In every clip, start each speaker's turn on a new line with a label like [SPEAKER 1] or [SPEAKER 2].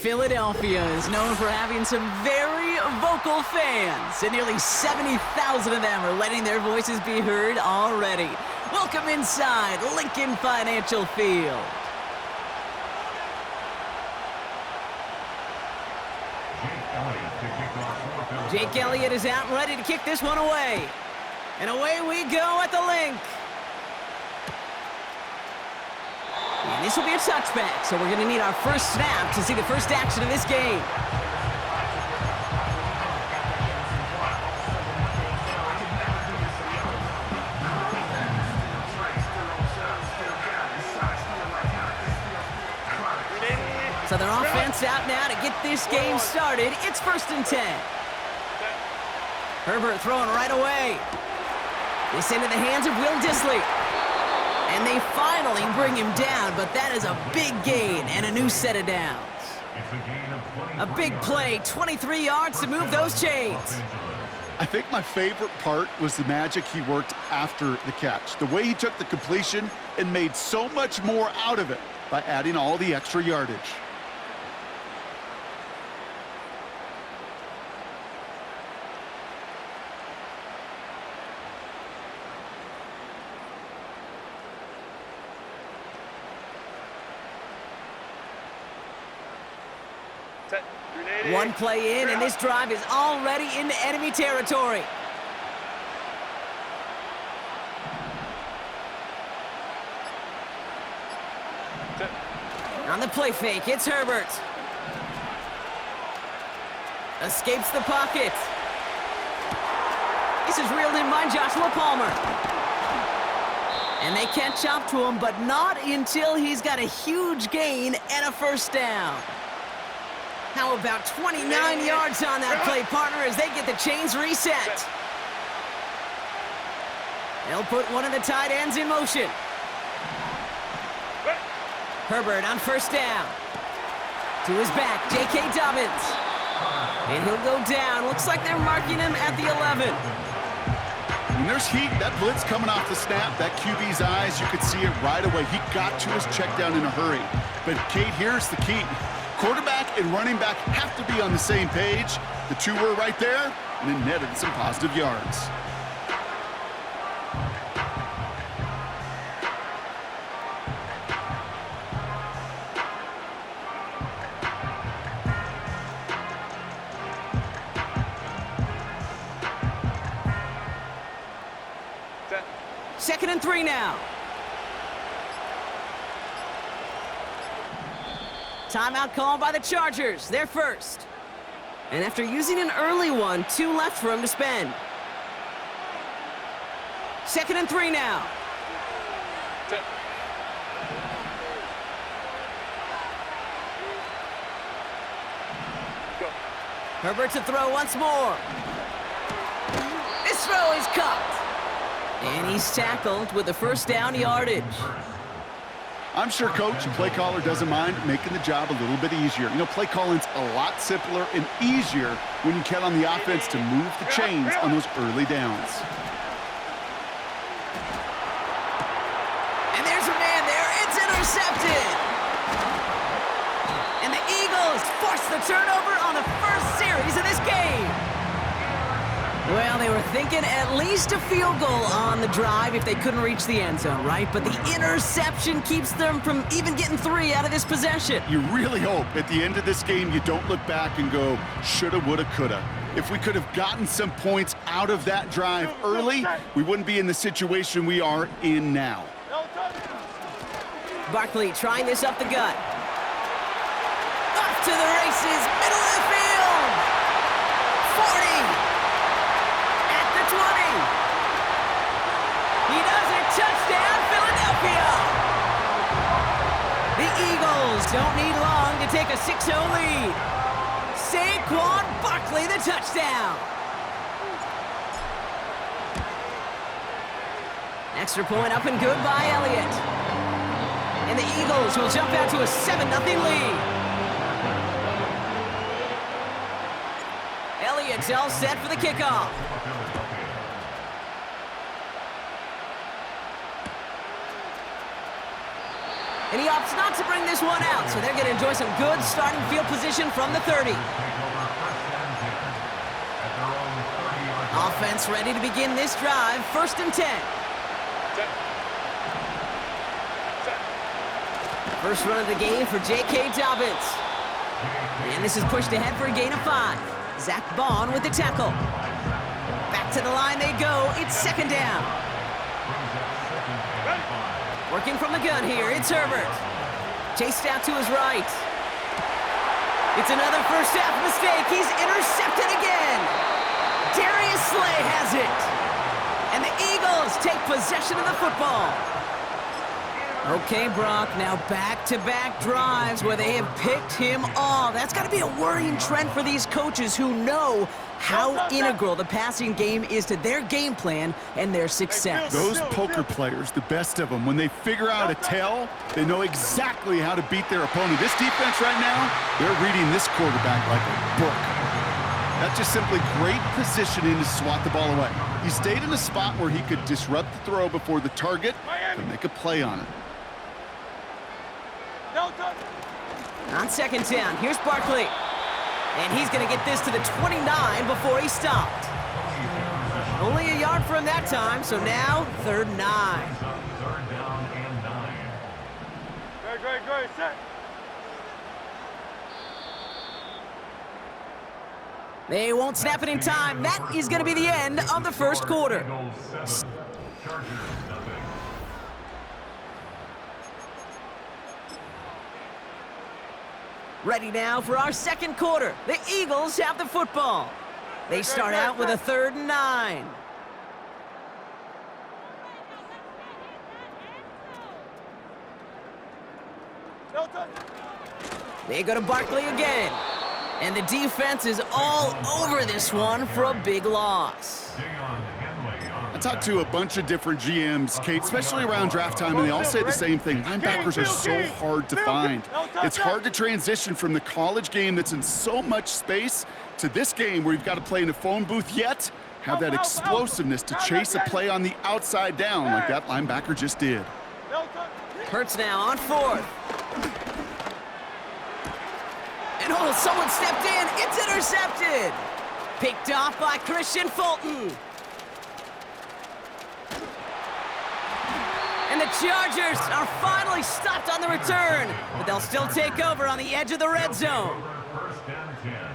[SPEAKER 1] Philadelphia is known for having some very vocal fans, and nearly 70,000 of them are letting their voices be heard already. Welcome inside Lincoln Financial Field. Jake Elliott is out and ready to kick this one away. And away we go at the link. And this will be a touchback, so we're going to need our first snap to see the first action of this game. So their offense out now to get this game started. It's 1st and 10. Herbert throwing right away. This into the hands of Will Dissly. And they finally bring him down, but that is a big gain and a new set of downs. A big play, 23 yards to move those chains.
[SPEAKER 2] I think my favorite part was the magic he worked after the catch. The way he took the completion and made so much more out of it by adding all the extra yardage.
[SPEAKER 1] One play in, and this drive is already into enemy territory. On the play fake, it's Herbert. Escapes the pocket. This is reeled in by Joshua Palmer. And they catch up to him, but not until he's got a huge gain and a first down. How about 29 yards on that play, partner, as they get the chains reset. They'll put one of the tight ends in motion. Herbert on first down. To his back, J.K. Dobbins. And he'll go down. Looks like they're marking him at the 11.
[SPEAKER 2] When there's heat, that blitz coming off the snap, that QB's eyes, you could see it right away. He got to his check down in a hurry. But, Kate, here's the key. Quarterback and running back have to be on the same page. The two were right there, and it netted some positive yards.
[SPEAKER 1] Second and 3 now. Timeout called by the Chargers. They're first. And after using an early one, 2 left for him to spend. Second and 3 now. Herbert to throw once more. This throw is caught. And he's tackled with the first down yardage.
[SPEAKER 2] I'm sure coach and play caller doesn't mind making the job a little bit easier. You know, play calling's a lot simpler and easier when you count on the offense to move the chains on those early downs.
[SPEAKER 1] And there's a man there. It's intercepted. And the Eagles force the turnover on the first series of this game. Well, they were thinking at least a field goal on the drive if they couldn't reach the end zone, right? But the interception keeps them from even getting 3 out of this possession.
[SPEAKER 2] You really hope at the end of this game you don't look back and go, shoulda, woulda, coulda. If we could have gotten some points out of that drive early, we wouldn't be in the situation we are in now.
[SPEAKER 1] Barkley trying this up the gut. Off to the races, middle of the field. 40. 20. He does it. Touchdown, Philadelphia. The Eagles don't need long to take a 6-0 lead. Saquon Barkley, the touchdown. Extra point up and good by Elliott. And the Eagles will jump out to a 7-0 lead. Elliott's all set for the kickoff. And he opts not to bring this one out, so they're going to enjoy some good starting field position from the 30. Offense ready to begin this drive, 1st and 10. First run of the game for J.K. Dobbins. And this is pushed ahead for a gain of 5. Zach Bond with the tackle. Back to the line they go. It's 2nd down. Working from the gun here, it's Herbert. Chased out to his right. It's another first half mistake. He's intercepted again. Darius Slay has it. And the Eagles take possession of the football. Okay, Brock, now back-to-back drives where they have picked him off. That's got to be a worrying trend for these coaches who know how integral the passing game is to their game plan and their success.
[SPEAKER 2] Those poker players, the best of them, when they figure out a tell, they know exactly how to beat their opponent. This defense right now, they're reading this quarterback like a book. That's just simply great positioning to swat the ball away. He stayed in a spot where he could disrupt the throw before the target and make a play on it.
[SPEAKER 1] On 2nd down, here's Barkley. And he's going to get this to the 29 before he stopped. Only a yard for him that time, so now 3rd and 9.
[SPEAKER 3] Great, set.
[SPEAKER 1] They won't snap it in time. That is going to be the end of the first quarter. Ready now for our second quarter. The Eagles have the football. They start out with a 3rd and 9. They go to Barkley again. And the defense is all over this one for a big loss.
[SPEAKER 2] I talked to a bunch of different GMs, Kate, especially around draft time, and they all say the same thing. Linebackers are so hard to find. It's hard to transition from the college game that's in so much space to this game where you've got to play in a phone booth, yet have that explosiveness to chase a play on the outside down like that linebacker just did.
[SPEAKER 1] Hurts now on 4th. And oh, someone stepped in. It's intercepted. Picked off by Christian Fulton. And the Chargers are finally stopped on the return, but they'll still take over on the edge of the red zone.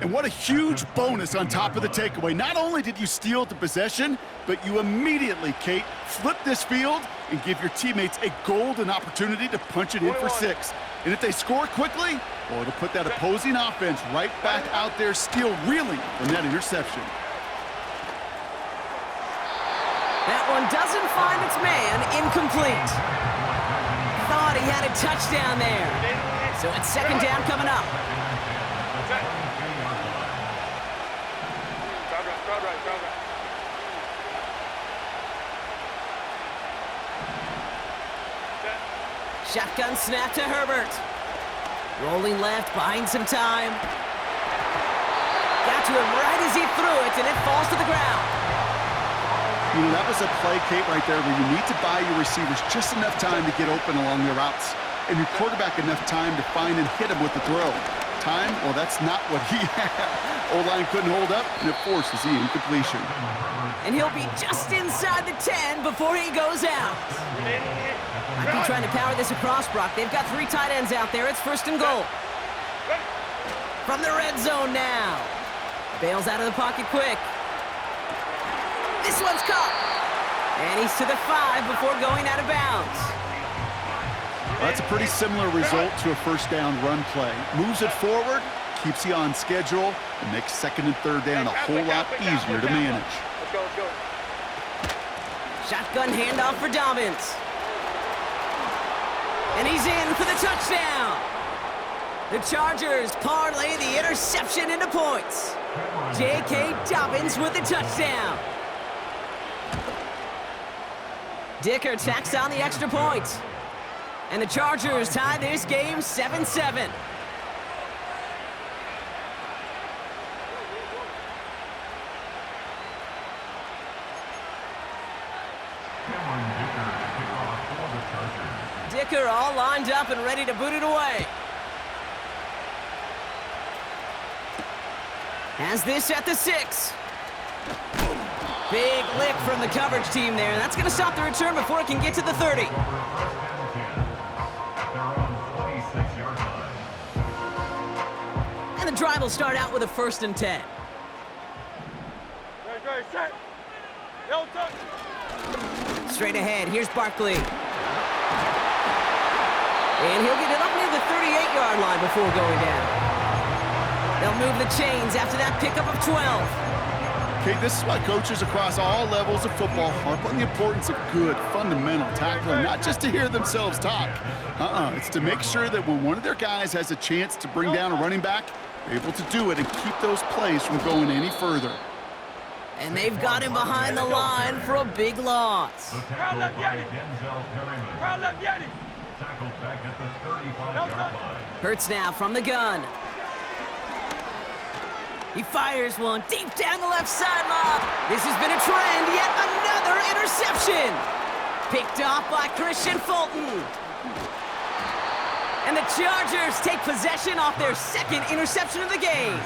[SPEAKER 2] And what a huge bonus on top of the takeaway. Not only did you steal the possession, but you immediately, Kate, flip this field and give your teammates a golden opportunity to punch it in for 6. And if they score quickly, well, it'll put that opposing offense right back out there still reeling from that interception.
[SPEAKER 1] That one doesn't find its man, incomplete. Thought he had a touchdown there. So it's 2nd down coming up. Shotgun snap to Herbert. Rolling left, buying some time. Got to him right as he threw it, and it falls to the ground.
[SPEAKER 2] You know, that was a play, Kate, right there where you need to buy your receivers just enough time to get open along their routes, and your quarterback enough time to find and hit him with the throw. Time, well, that's not what he had. O-line couldn't hold up, and it forces the incompletion.
[SPEAKER 1] And he'll be just inside the 10 before he goes out. Might be trying to power this across, Brock. They've got 3 tight ends out there. It's 1st and goal. From the red zone now. Bails out of the pocket quick. This one's caught. And he's to the 5 before going out of bounds.
[SPEAKER 2] Well, that's a pretty similar result to a 1st down run play. Moves it forward, keeps you on schedule, and makes 2nd and 3rd down a whole lot easier to manage.
[SPEAKER 3] Let's go.
[SPEAKER 1] Shotgun handoff for Dobbins. And he's in for the touchdown. The Chargers parlay the interception into points. J.K. Dobbins with the touchdown. Dicker tacks on the extra point. And the Chargers tie this game 7-7. kicker all lined up and ready to boot it away. Has this at the 6. Big lick from the coverage team there. That's going to stop the return before it can get to the 30. And the drive will start out with a 1st and 10.
[SPEAKER 3] Great, set. Yellow touch.
[SPEAKER 1] Straight ahead, here's Barkley. And he'll get it up near the 38-yard line before going down. They'll move the chains after that pickup of 12.
[SPEAKER 2] Okay, this is why coaches across all levels of football harp on the importance of good, fundamental tackling, not just to hear themselves talk. It's to make sure that when one of their guys has a chance to bring down a running back, they're able to do it and keep those plays from going any further.
[SPEAKER 1] And they've got him behind the line for a big loss.
[SPEAKER 3] Crowd left Yeti. Crowd left Yeti.
[SPEAKER 4] Tackled back at the 35-yard line.
[SPEAKER 1] Hurts now from the gun. He fires one deep down the left sideline. This has been a trend, yet another interception. Picked off by Christian Fulton. And the Chargers take possession off their 2nd interception of the game.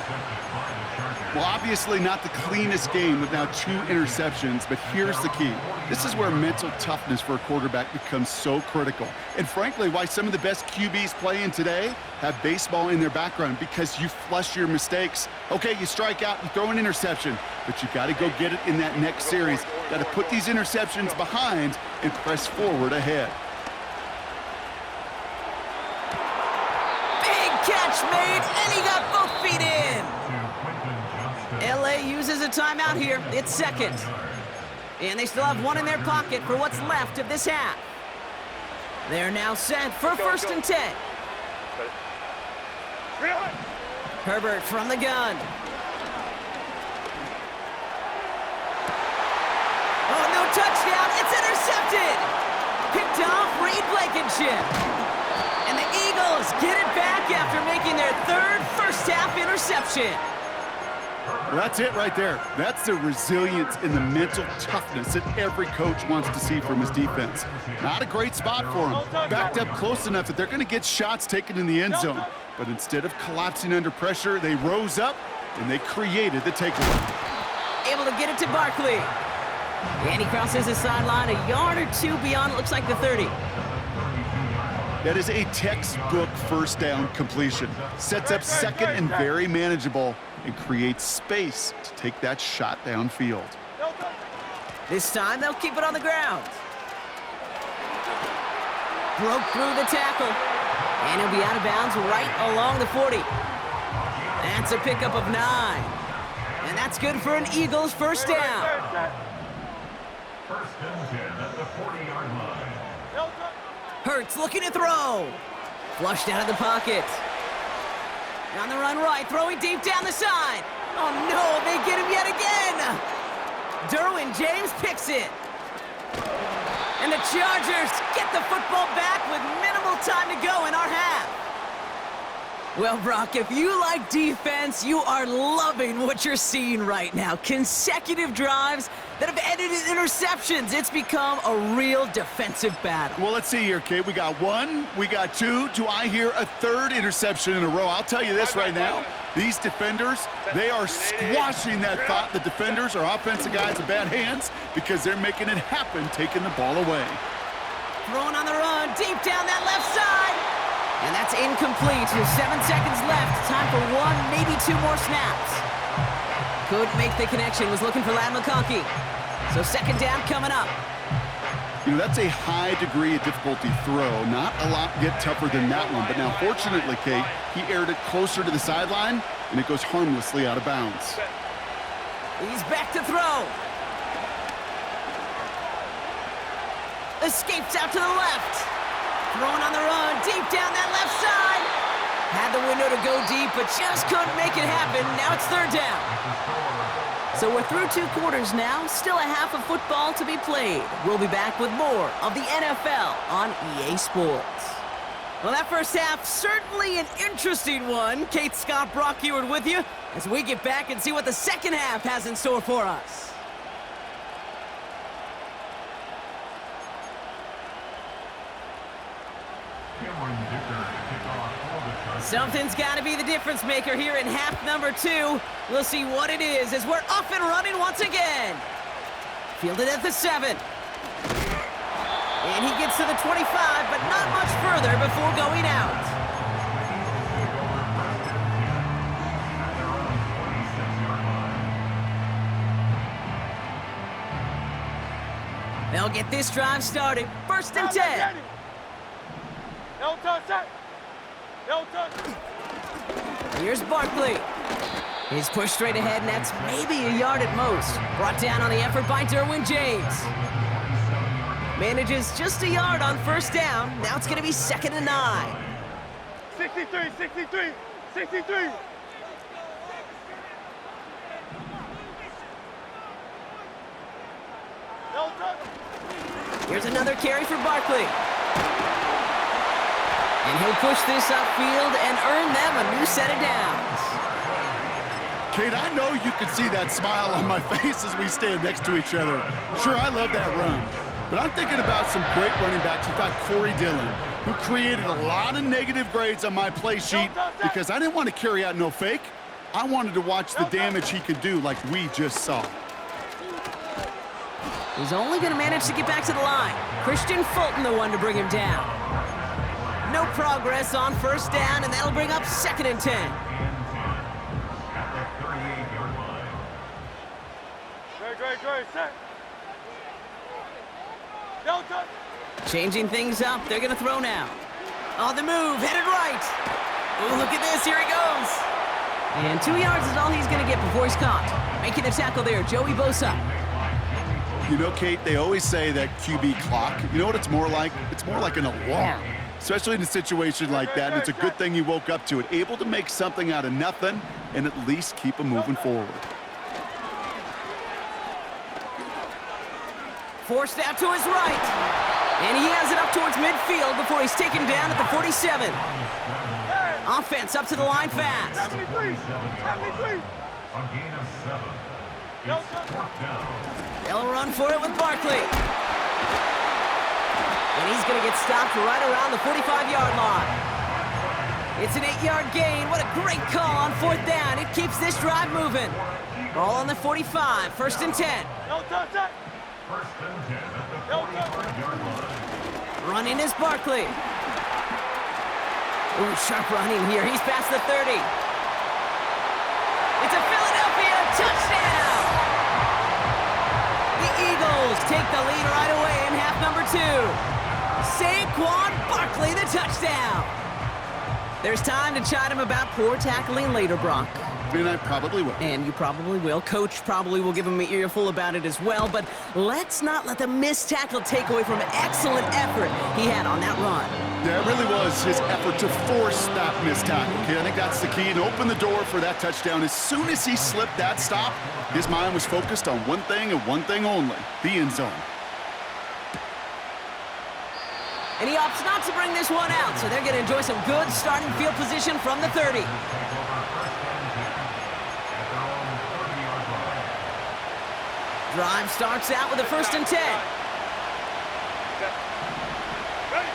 [SPEAKER 2] Well, obviously not the cleanest game with now 2 interceptions, but here's the key. This is where mental toughness for a quarterback becomes so critical. And frankly, why some of the best QBs playing today have baseball in their background, because you flush your mistakes. Okay, you strike out, you throw an interception, but you got to go get it in that next series. Got to put these interceptions behind and press forward ahead.
[SPEAKER 1] Big catch made, and he got both feet in. LA uses a timeout here. It's 2nd. And they still have 1 in their pocket for what's left of this half. They're now set for 1st and 10. Herbert from the gun. Oh, no touchdown. It's intercepted. Picked off Reed Blankenship. And the Eagles get it back after making their 3rd first-half interception.
[SPEAKER 2] Well, that's it right there. That's the resilience and the mental toughness that every coach wants to see from his defense. Not a great spot for him. Backed up close enough that they're going to get shots taken in the end zone. But instead of collapsing under pressure, they rose up and they created the takeaway.
[SPEAKER 1] Able to get it to Barkley. And he crosses the sideline a yard or 2 beyond, it looks like the 30.
[SPEAKER 2] That is a textbook 1st down completion. Sets up 2nd and very manageable, and creates space to take that shot downfield.
[SPEAKER 1] This time they'll keep it on the ground. Broke through the tackle. And he'll be out of bounds right along the 40. That's a pickup of 9. And that's good for an Eagles 1st down.
[SPEAKER 4] 1st and 10 at the 40-yard line.
[SPEAKER 1] Hurts looking to throw. Flushed out of the pocket. On the run right, throwing deep down the side. Oh no, they get him yet again. Derwin James picks it. And the Chargers get the football back with minimal time to go in our half. Well, Brock, if you like defense, you are loving what you're seeing right now. Consecutive drives that have ended in interceptions. It's become a real defensive battle.
[SPEAKER 2] Well, let's see here, Kate. We got 1, we got 2. Do I hear a 3rd interception in a row? I'll tell you this right now. These defenders, they are squashing that thought. The defenders are offensive guys in bad hands because they're making it happen, taking the ball away.
[SPEAKER 1] Throwing on the run, deep down that left side. And that's incomplete. 7 seconds left. Time for 1, maybe 2 more snaps. Couldn't make the connection. Was looking for Lad McConkey. So 2nd down coming up.
[SPEAKER 2] You know, that's a high degree of difficulty throw. Not a lot get tougher than that one. But now, fortunately, Kate, he aired it closer to the sideline, and it goes harmlessly out of bounds.
[SPEAKER 1] He's back to throw. Escapes out to the left. Throwing on the run, deep down that left side. Had the window to go deep, but just couldn't make it happen. Now it's 3rd down. So we're through 2 quarters now. Still a half of football to be played. We'll be back with more of the NFL on EA Sports. Well, that first half, certainly an interesting one. Kate, Scott, Brock Ewart with you as we get back and see what the second half has in store for us. Something's got to be the difference maker here in half number 2. We'll see what it is as we're off and running once again. Fielded at the 7. And he gets to the 25, but not much further before going out. They'll get this drive started. First and 10.
[SPEAKER 3] No touch that. No touch.
[SPEAKER 1] Here's Barkley. He's pushed straight ahead, and that's maybe a yard at most. Brought down on the effort by Derwin James. Manages just a yard on first down. Now it's going to be 2nd and 9.
[SPEAKER 3] 63, 63, 63. No touch.
[SPEAKER 1] Here's another carry for Barkley. And he'll push this upfield and earn them a new set of downs.
[SPEAKER 2] Kate, I know you can see that smile on my face as we stand next to each other. Sure, I love that run. But I'm thinking about some great running backs. You've got Corey Dillon, who created a lot of negative grades on my play sheet because I didn't want to carry out no fake. I wanted to watch the damage he could do like we just saw.
[SPEAKER 1] He's only going to manage to get back to the line. Christian Fulton, the one to bring him down. No progress on first down, and that'll bring up 2nd and 10.
[SPEAKER 3] Dre, set. No touch.
[SPEAKER 1] Changing things up, they're going to throw now. On the move, headed right. Oh, look at this, here he goes. And 2 yards is all he's going to get before he's caught. Making the tackle there, Joey Bosa.
[SPEAKER 2] You know, Kate, they always say that QB clock. You know what it's more like? It's more like an alarm, especially in a situation like that. And it's a good thing you woke up to it, able to make something out of nothing and at least keep them moving forward.
[SPEAKER 1] Forced out to his right. And he has it up towards midfield before he's taken down at the 47. Offense up to the line fast.
[SPEAKER 3] 73, 73.
[SPEAKER 4] A gain of 7.
[SPEAKER 3] No
[SPEAKER 4] It's
[SPEAKER 3] touch.
[SPEAKER 4] 4th down.
[SPEAKER 1] They'll run for it with Barkley. And he's going to get stopped right around the 45-yard line. It's an 8-yard gain. What a great call on 4th down. It keeps this drive moving. Ball on the 45, 1st and 10.
[SPEAKER 3] No touch that.
[SPEAKER 4] 1st and 10 at the
[SPEAKER 3] No
[SPEAKER 4] 45-yard line.
[SPEAKER 1] Running is Barkley. Ooh, sharp running here. He's past the 30. It's a Philadelphia touchdown! The Eagles take the lead right away in half number 2. Saquon Barkley, the touchdown. There's time to chide him about poor tackling later, Brock.
[SPEAKER 2] And I probably will.
[SPEAKER 1] And you probably will. Coach probably will give him an earful about it as well, but let's not let the missed tackle take away from excellent effort he had on that run.
[SPEAKER 2] Yeah, it really was his effort to force that missed tackle. Okay, I think that's the key, and open the door for that touchdown. As soon as he slipped that stop, his mind was focused on one thing and one thing only, the end zone.
[SPEAKER 1] And he opts not to bring this one out, so they're going to enjoy some good starting field position from the 30. Drive starts out with a 1st and 10.
[SPEAKER 3] Ready.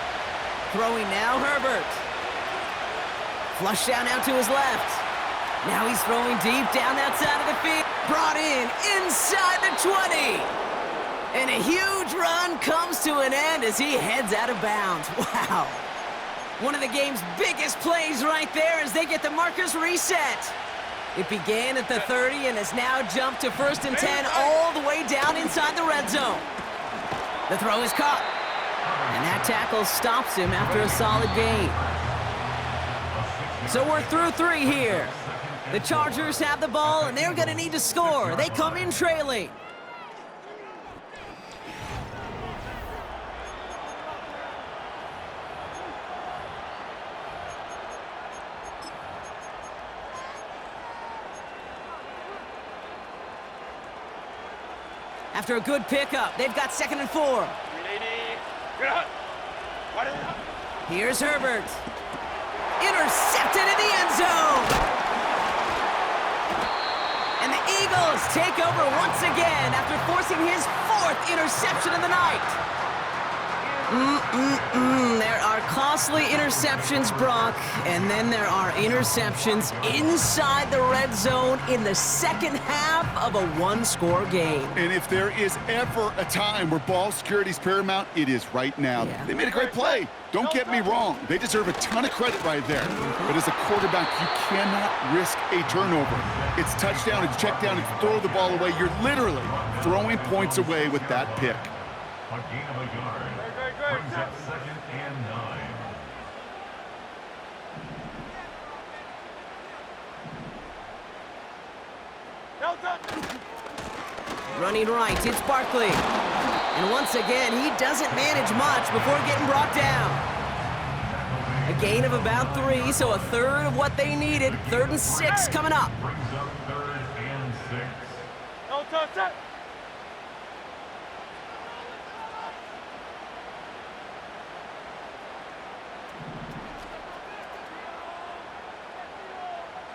[SPEAKER 1] Throwing now, Herbert. Flush down out to his left. Now he's throwing deep down that side of the field. Brought in inside the 20. And a huge run comes to an end as he heads out of bounds. Wow. One of the game's biggest plays right there as they get the markers reset. It began at the 30 and has now jumped to 1st and 10 all the way down inside the red zone. The throw is caught. And that tackle stops him after a solid gain. So we're through 3 here. The Chargers have the ball and they're going to need to score. They come in trailing. After a good pickup, they've got 2nd and 4. Here's Herbert. Intercepted in the end zone. And the Eagles take over once again after forcing his 4th interception of the night. There are costly interceptions, Brock, and then there are interceptions inside the red zone in the second half of a one-score game.
[SPEAKER 2] And if there is ever a time where ball security is paramount, it is right now.
[SPEAKER 1] Yeah.
[SPEAKER 2] They made a great play. Don't get me wrong. They deserve a ton of credit right there. But as a quarterback, you cannot risk a turnover. It's touchdown, it's check down, it's throw the ball away. You're literally throwing points away with that pick.
[SPEAKER 4] A gain of a yard. Brings up 2nd and 9.
[SPEAKER 1] Running right, it's Barkley. And once again, he doesn't manage much before getting brought down. A gain of about 3, so a third of what they needed. 3rd and 6 coming up.
[SPEAKER 4] Brings up 3rd and 6.
[SPEAKER 3] No touch.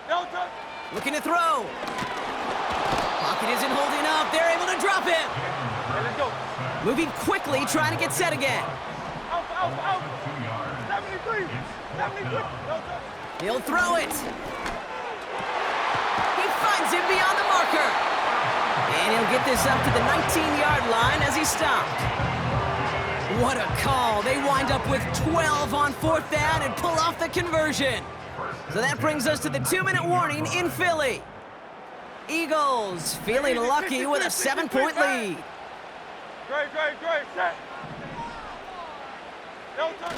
[SPEAKER 3] No touch.
[SPEAKER 1] Looking to throw. Pocket isn't holding up. They're able to drop it.
[SPEAKER 3] Hey, let's go.
[SPEAKER 1] Moving quickly, trying to get set again.
[SPEAKER 3] Out.
[SPEAKER 4] 2 yards.
[SPEAKER 3] 73. 73. No touch.
[SPEAKER 1] He'll throw it. He finds him beyond the marker. And he'll get this up to the 19-yard line as he stopped. What a call. They wind up with 12 on 4th down and pull off the conversion. So that brings us to the 2-minute warning in Philly. Eagles feeling lucky with a 7-point lead.
[SPEAKER 3] Great. Set. No touch.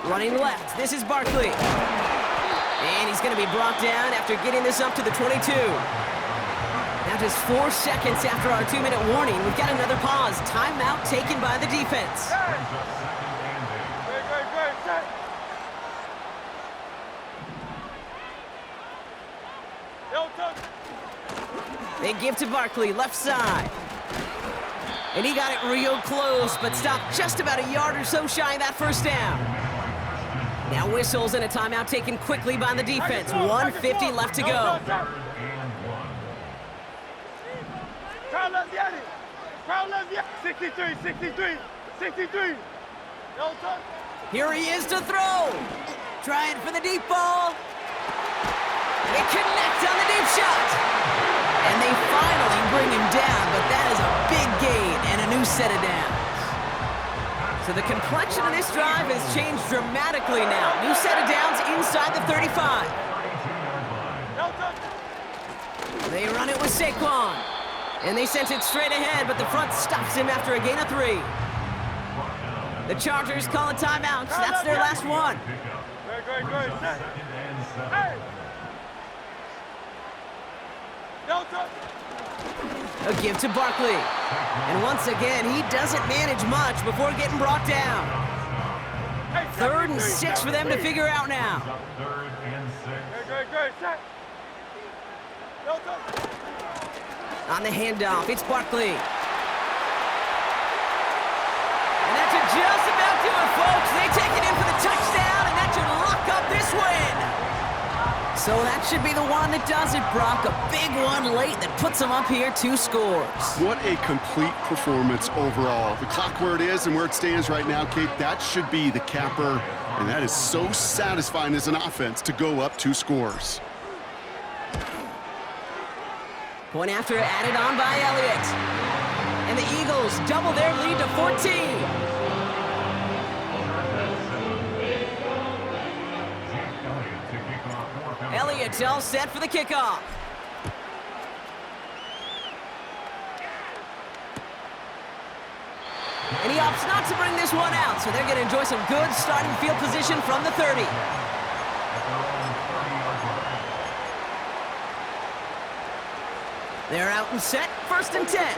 [SPEAKER 1] Running left, this is Barkley. And he's going to be brought down after getting this up to the 22. Now just 4 seconds after our 2-minute warning, we've got another pause. Timeout taken by the defense.
[SPEAKER 3] Great. Set. No touch.
[SPEAKER 1] They give to Barkley, left side. And he got it real close, but stopped just about a yard or so shy of that 1st down. Now whistles and a timeout taken quickly by the defense. 1:50 left to go.
[SPEAKER 3] Crowd left the alley. 63. No touch.
[SPEAKER 1] Here he is to throw. Trying for the deep ball. They connect on the deep shot. And they finally bring him down, but that is a big gain and a new set of downs. So the complexion of this drive has changed dramatically now. New set of downs inside the 35.
[SPEAKER 3] No touch.
[SPEAKER 1] They run it with Saquon. And they sent it straight ahead, but the front stops him after a gain of 3. The Chargers call a timeout. So that's their last one.
[SPEAKER 3] Great. Set. Hey. No touch.
[SPEAKER 1] A give to Barkley. And once again, he doesn't manage much before getting brought down.
[SPEAKER 3] Hey,
[SPEAKER 1] 3rd and 6 for them to figure out now.
[SPEAKER 4] 3rd and 6.
[SPEAKER 3] Great. Set. No touch.
[SPEAKER 1] On the handoff, it's Barkley. And that should just about do it, folks. They take it in for the touchdown, and that should lock up this win. So that should be the one that does it, Brock. A big one late that puts them up here 2 scores.
[SPEAKER 2] What a complete performance overall. The clock where it is and where it stands right now, Kate, that should be the capper. And that is so satisfying as an offense to go up 2 scores.
[SPEAKER 1] Point after added on by Elliott. And the Eagles double their lead to 14. Elliott's all set for the kickoff. And he opts not to bring this one out, so they're going to enjoy some good starting field position from the 30. They're out and set, 1st and 10.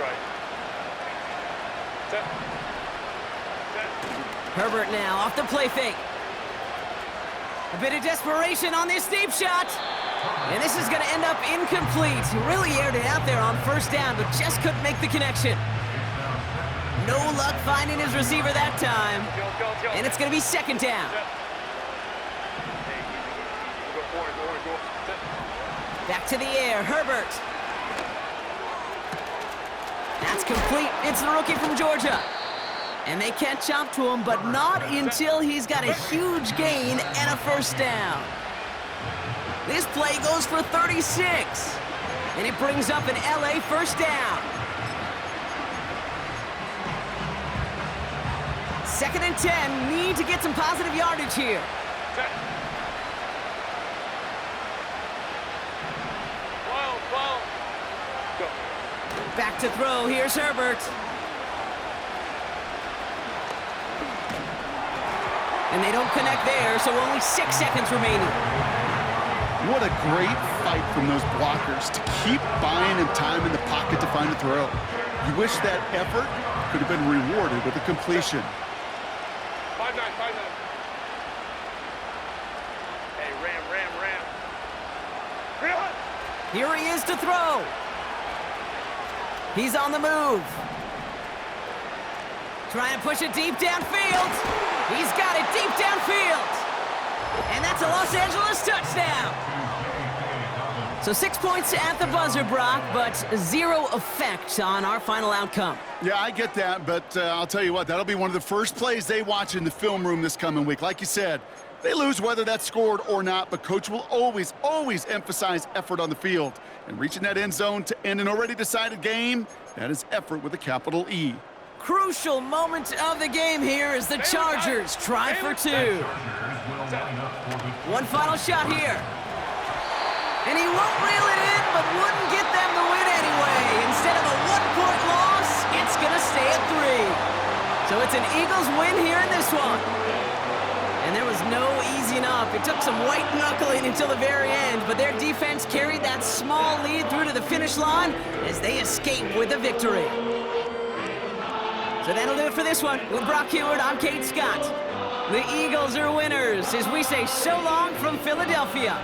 [SPEAKER 1] Herbert now off the play fake. A bit of desperation on this deep shot. And this is going to end up incomplete. He really aired it out there on 1st down, but just couldn't make the connection. No luck finding his receiver that time. And it's going to be 2nd down. Back to the air, Herbert. That's complete. It's the rookie from Georgia. And they catch up to him, but not until he's got a huge gain and a first down. This play goes for 36. And it brings up an LA first down. 2nd and 10, need to get some positive yardage here.
[SPEAKER 3] Go.
[SPEAKER 1] Back to throw, here's Herbert. And they don't connect there, so only 6 seconds remaining.
[SPEAKER 2] What a great fight from those blockers to keep buying him time in the pocket to find a throw. You wish that effort could have been rewarded with a completion.
[SPEAKER 3] 5-9. Hey, ram.
[SPEAKER 1] Here he is to throw. He's on the move. Trying to push it deep downfield. He's got it deep downfield. And that's a Los Angeles touchdown. So 6 points at the buzzer, Brock, but 0 effect on our final outcome.
[SPEAKER 2] Yeah, I get that, but I'll tell you what, that'll be one of the first plays they watch in the film room this coming week. Like you said, they lose whether that's scored or not, but coach will always emphasize effort on the field. And reaching that end zone to end an already decided game, that is effort with a capital E.
[SPEAKER 1] Crucial moment of the game here as the Chargers try for 2. One final shot here. And he won't reel it in, but wouldn't get them the win anyway. Instead of a 1-point loss, it's going to stay at 3. So it's an Eagles win here in this one. And there was no easing up. It took some white knuckling until the very end, but their defense carried that small lead through to the finish line as they escape with a victory. So that'll do it for this one. With Brock Heward, I'm Kate Scott. The Eagles are winners as we say so long from Philadelphia.